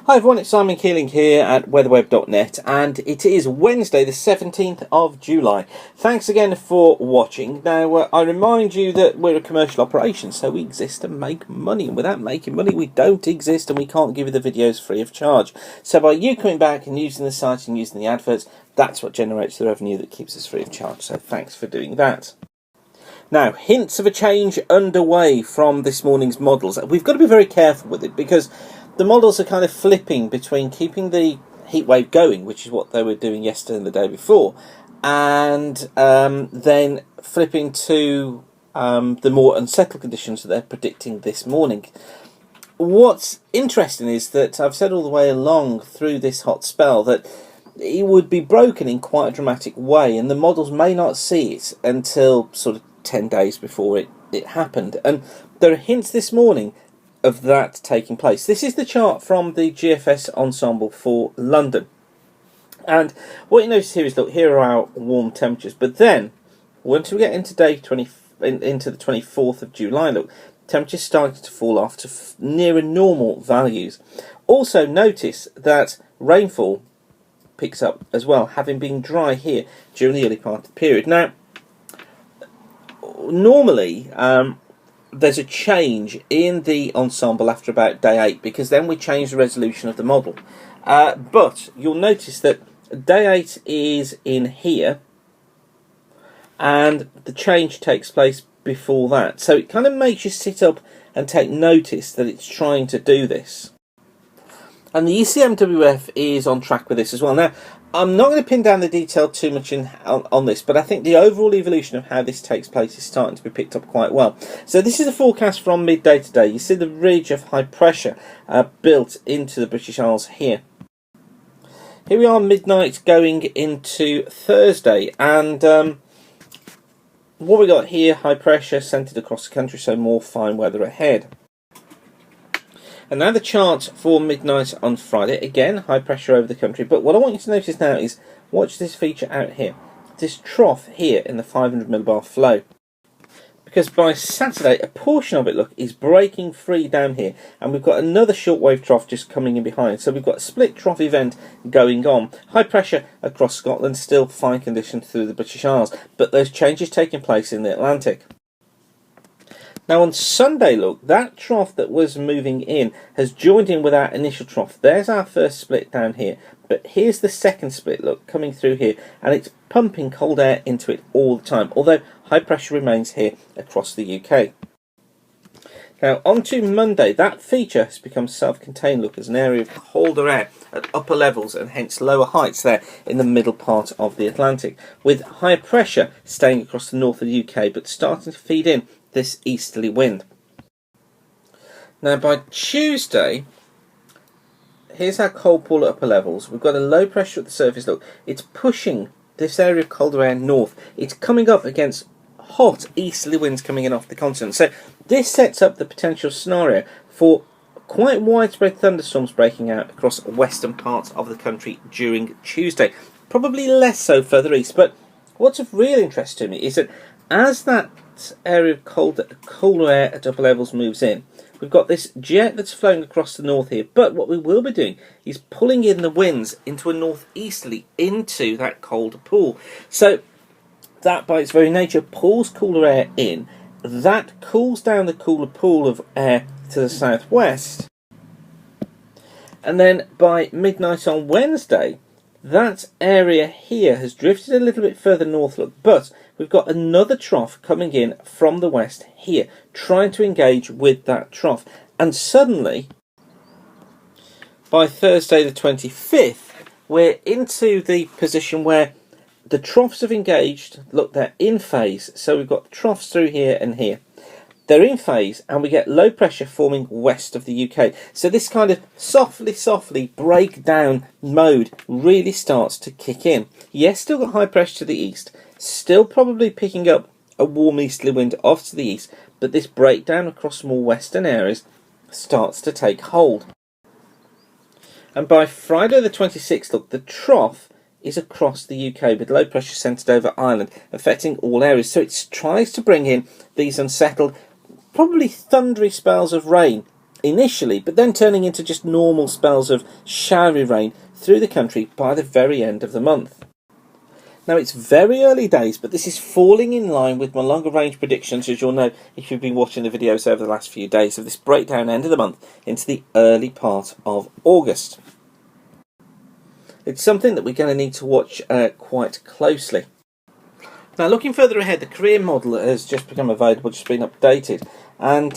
Hi everyone, it's Simon Keeling here at weatherweb.net, and it is Wednesday the 17th of July. Thanks again for watching. Now, I remind you that we're a commercial operation, so we exist to make money, and without making money we don't exist, and we can't give you the videos free of charge. So by you coming back and using the site and using the adverts, that's what generates the revenue that keeps us free of charge, so thanks for doing that. Now, hints of a change underway from this morning's models. We've got to be very careful with it because the models are kind of flipping between keeping the heat wave going, which is what they were doing yesterday and the day before, and then flipping to the more unsettled conditions that they're predicting this morning. What's interesting is that I've said all the way along through this hot spell that it would be broken in quite a dramatic way, and the models may not see it until sort of 10 days before it happened. And there are hints this morning of that taking place. This is the chart from the GFS ensemble for London. And what you notice here is, look, here are our warm temperatures. But then, once we get into into the 24th of July, look, temperatures starting to fall off to nearer normal values. Also notice that rainfall picks up as well, having been dry here during the early part of the period. Now, normally there's a change in the ensemble after about day 8 because then we change the resolution of the model. But you'll notice that day 8 is in here and the change takes place before that. So it kind of makes you sit up and take notice that it's trying to do this. And the ECMWF is on track with this as well. Now, I'm not going to pin down the detail too much on this, but I think the overall evolution of how this takes place is starting to be picked up quite well. So this is a forecast from midday today. You see the ridge of high pressure built into the British Isles here. Here we are midnight going into Thursday, and what we got here, high pressure centred across the country, so more fine weather ahead. And now the chart for midnight on Friday. Again, high pressure over the country. But what I want you to notice now is, watch this feature out here. This trough here in the 500 millibar flow. Because by Saturday, a portion of it, look, is breaking free down here. And we've got another shortwave trough just coming in behind. So we've got a split trough event going on. High pressure across Scotland, still fine conditions through the British Isles. But those changes taking place in the Atlantic. Now on Sunday, look, that trough that was moving in has joined in with our initial trough. There's our first split down here. But here's the second split, look, coming through here. And it's pumping cold air into it all the time. Although high pressure remains here across the UK. Now on to Monday, that feature has become self-contained, look, as an area of colder air at upper levels and hence lower heights there in the middle part of the Atlantic. With higher pressure staying across the north of the UK but starting to feed in this easterly wind. Now by Tuesday, here's our cold pool at upper levels. We've got a low pressure at the surface. Look, it's pushing this area of colder air north. It's coming up against hot easterly winds coming in off the continent. So this sets up the potential scenario for quite widespread thunderstorms breaking out across western parts of the country during Tuesday. Probably less so further east, but what's of real interest to me is that as that area of colder air at upper levels moves in, we've got this jet that's flowing across the north here, but what we will be doing is pulling in the winds into a northeasterly into that colder pool. So that by its very nature pulls cooler air in, that cools down the cooler pool of air to the southwest, and then by midnight on Wednesday that area here has drifted a little bit further north, look, but we've got another trough coming in from the west here, trying to engage with that trough. And suddenly, by Thursday the 25th, we're into the position where the troughs have engaged. Look, they're in phase. So we've got troughs through here and here. They're in phase, and we get low pressure forming west of the UK. So this kind of softly breakdown mode really starts to kick in. Yes, still got high pressure to the east, still probably picking up a warm easterly wind off to the east, but this breakdown across more western areas starts to take hold. And by Friday the 26th, look, the trough is across the UK with low pressure centred over Ireland, affecting all areas. So it tries to bring in these unsettled, probably thundery spells of rain initially, but then turning into just normal spells of showery rain through the country by the very end of the month. Now, it's very early days, but this is falling in line with my longer range predictions, as you'll know if you've been watching the videos over the last few days, of this breakdown end of the month into the early part of August. It's something that we're going to need to watch quite closely. Now, looking further ahead, the Korean model has just become available, just been updated, and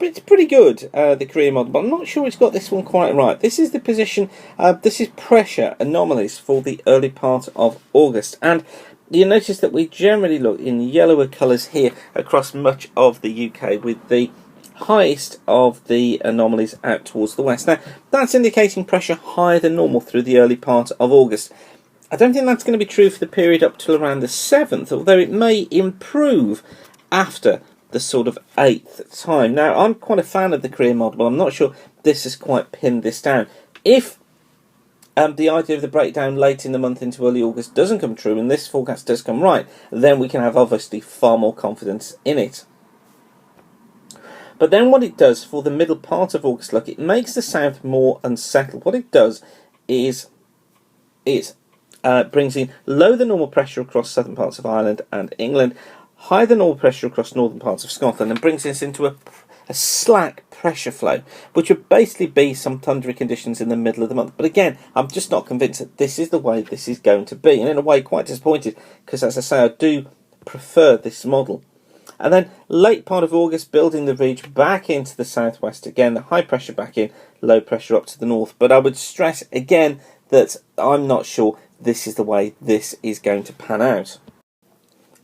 it's pretty good, the Korean model, but I'm not sure it's got this one quite right. This is the position, this is pressure anomalies for the early part of August, and you'll notice that we generally look in yellower colours here across much of the UK, with the highest of the anomalies out towards the west. Now, that's indicating pressure higher than normal through the early part of August. I don't think that's going to be true for the period up till around the 7th, although it may improve after the sort of 8th time. Now, I'm quite a fan of the Korean model, but I'm not sure this has quite pinned this down. If the idea of the breakdown late in the month into early August doesn't come true, and this forecast does come right, then we can have obviously far more confidence in it. But then what it does for the middle part of August, look, it makes the south more unsettled. What it does is it brings in lower than normal pressure across southern parts of Ireland and England, higher than normal pressure across northern parts of Scotland, and brings us into a slack pressure flow, which would basically be some thundery conditions in the middle of the month. But again, I'm just not convinced that this is the way this is going to be, and in a way quite disappointed, because as I say, I do prefer this model. And then late part of August, building the ridge back into the southwest again, the high pressure back in, low pressure up to the north. But I would stress again that I'm not sure this is the way this is going to pan out.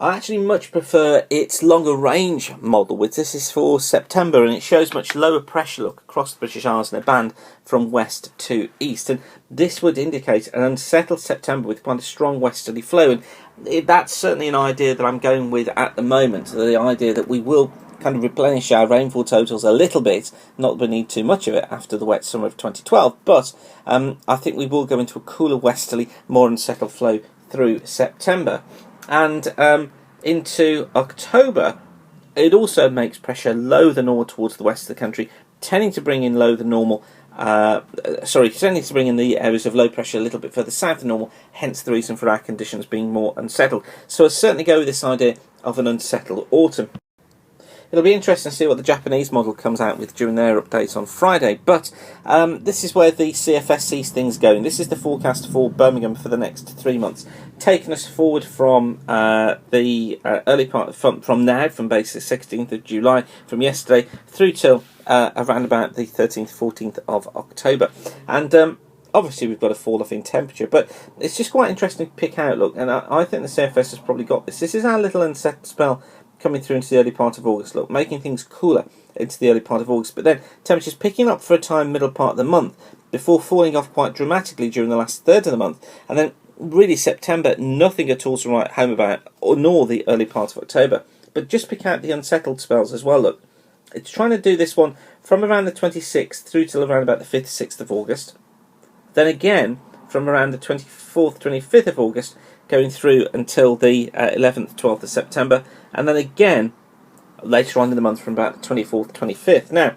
I actually much prefer its longer range model, which this is for September, and it shows much lower pressure look across the British Isles in a band from west to east, and this would indicate an unsettled September with quite a strong westerly flow, and that's certainly an idea that I'm going with at the moment, the idea that we will kind of replenish our rainfall totals a little bit, not that we need too much of it after the wet summer of 2012, but I think we will go into a cooler westerly, more unsettled flow through September. And into October, it also makes pressure lower than normal towards the west of the country, tending to bring in lower than normal, tending to bring in the areas of low pressure a little bit further south than normal, hence the reason for our conditions being more unsettled. So I certainly go with this idea of an unsettled autumn. It'll be interesting to see what the Japanese model comes out with during their updates on Friday, but this is where the CFS sees things going. This is the forecast for Birmingham for the next 3 months, taking us forward from the early part, from now, from basically 16th of July, from yesterday, through till around about the 13th, 14th of October. And obviously we've got a fall off in temperature, but it's just quite interesting to pick out, look, and I think the CFS has probably got this. This is our little unsettled spell coming through into the early part of August, look, making things cooler into the early part of August, but then temperatures picking up for a time middle part of the month before falling off quite dramatically during the last third of the month, and then really September, nothing at all to write home about, nor the early part of October. But just pick out the unsettled spells as well, look. It's trying to do this one from around the 26th through till around about the 5th, 6th of August. Then again, from around the 24th, 25th of August, going through until the 11th, 12th of September, and then again later on in the month from about the 24th, 25th. Now,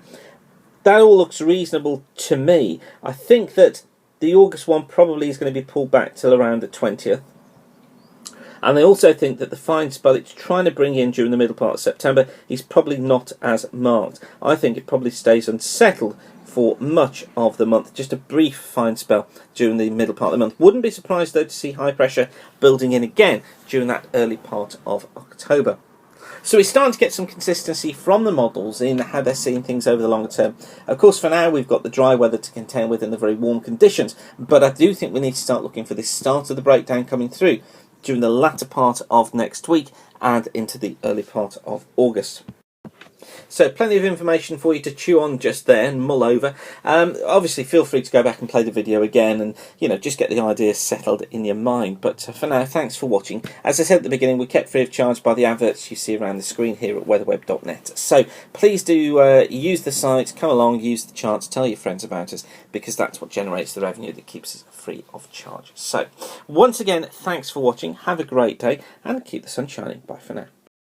that all looks reasonable to me. I think that the August one probably is going to be pulled back till around the 20th. And I also think that the fine spell it's trying to bring in during the middle part of September is probably not as marked. I think it probably stays unsettled for much of the month. Just a brief fine spell during the middle part of the month. Wouldn't be surprised though to see high pressure building in again during that early part of October. So we're starting to get some consistency from the models in how they're seeing things over the longer term. Of course, for now, we've got the dry weather to contend with and the very warm conditions, but I do think we need to start looking for this start of the breakdown coming through during the latter part of next week and into the early part of August. So plenty of information for you to chew on just there and mull over. Obviously, feel free to go back and play the video again and, just get the ideas settled in your mind. But for now, thanks for watching. As I said at the beginning, we're kept free of charge by the adverts you see around the screen here at weatherweb.net. So please do use the site, come along, use the charts, tell your friends about us, because that's what generates the revenue that keeps us free of charge. So once again, thanks for watching. Have a great day and keep the sun shining. Bye for now.